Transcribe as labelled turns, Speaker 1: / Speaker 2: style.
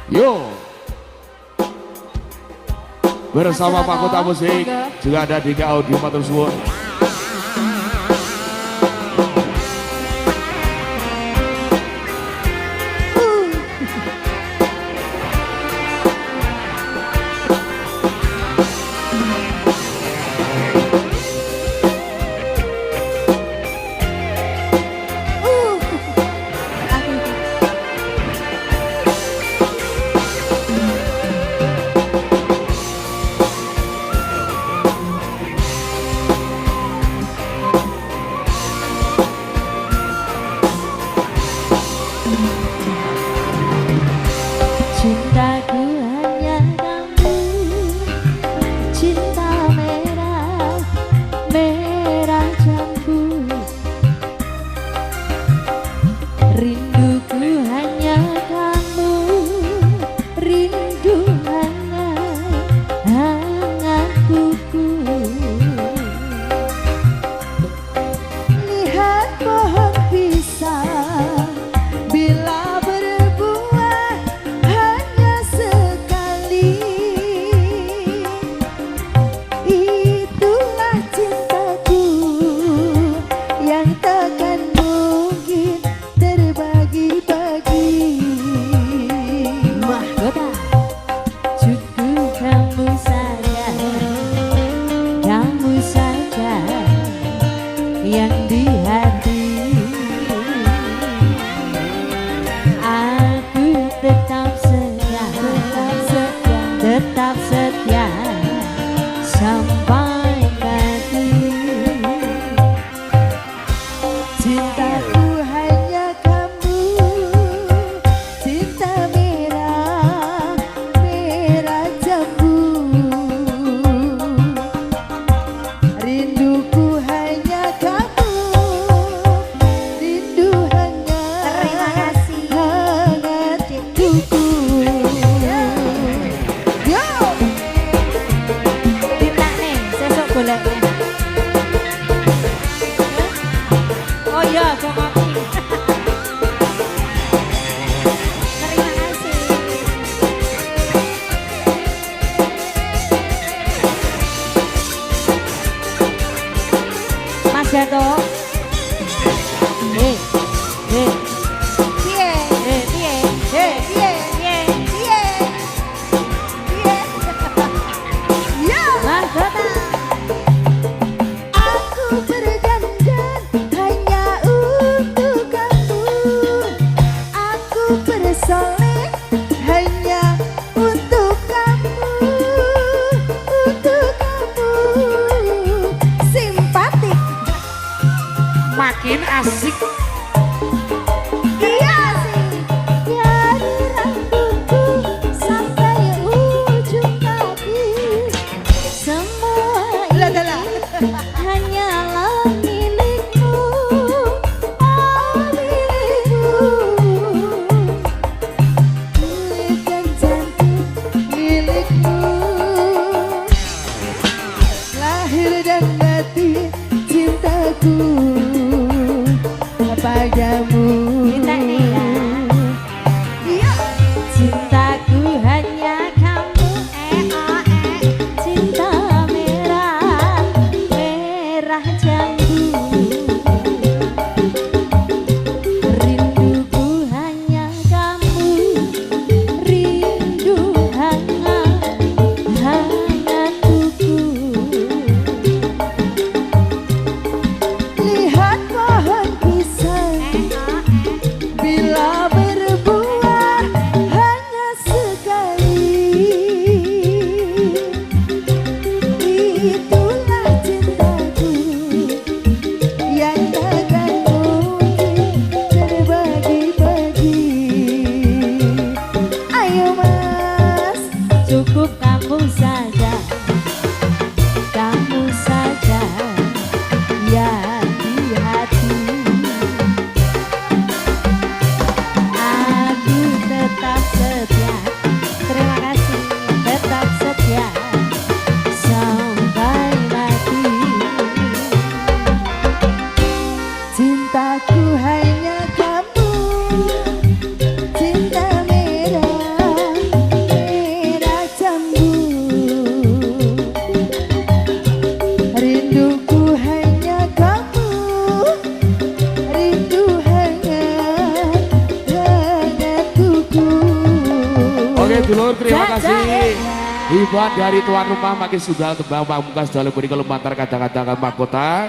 Speaker 1: Yo. Bersama Pak Kota Musik juga ada Dika Audio Matur Suwun.
Speaker 2: Cintaku hanya kamu, cinta merah, merah jambu. Rinduku hanya kamu, rindu hangat, hangat kuku. Lihat pohon pisang, bila berbuah hanya sekali. Itulah cintaku yang takkan mungkin terbagi-bagi. Mahkota cukup kamu saja yang di hati. Aku tetap setia, tetap setia sampai mati. Cintaku hanya kamu, cinta merah, merah jambu. Rinduku hanya kamu, rindu hangat. Terima kasih. Hangat kuku. Yo. Tindak nih, sesok goleknya. Oh iya, kok ngopi. Terima kasih. Mas Gato. Piye? Piye? Ya, Mas Gato. Aku berdandan hanya untuk kamu. Aku bersolek hanya untuk kamu. Untuk kamu. Simpatik.
Speaker 1: Makin asik.
Speaker 2: Iya sih. Dari rambutku sampai ujung kaki, semua ini hanyalah milikmu, oh milikmu.
Speaker 1: dulur terima kasih.
Speaker 2: Jajae.
Speaker 1: Hiburan dari tuan rumah makin sudah tembang pamungkas dalam beri kelumantar kadang-kadang mahkota.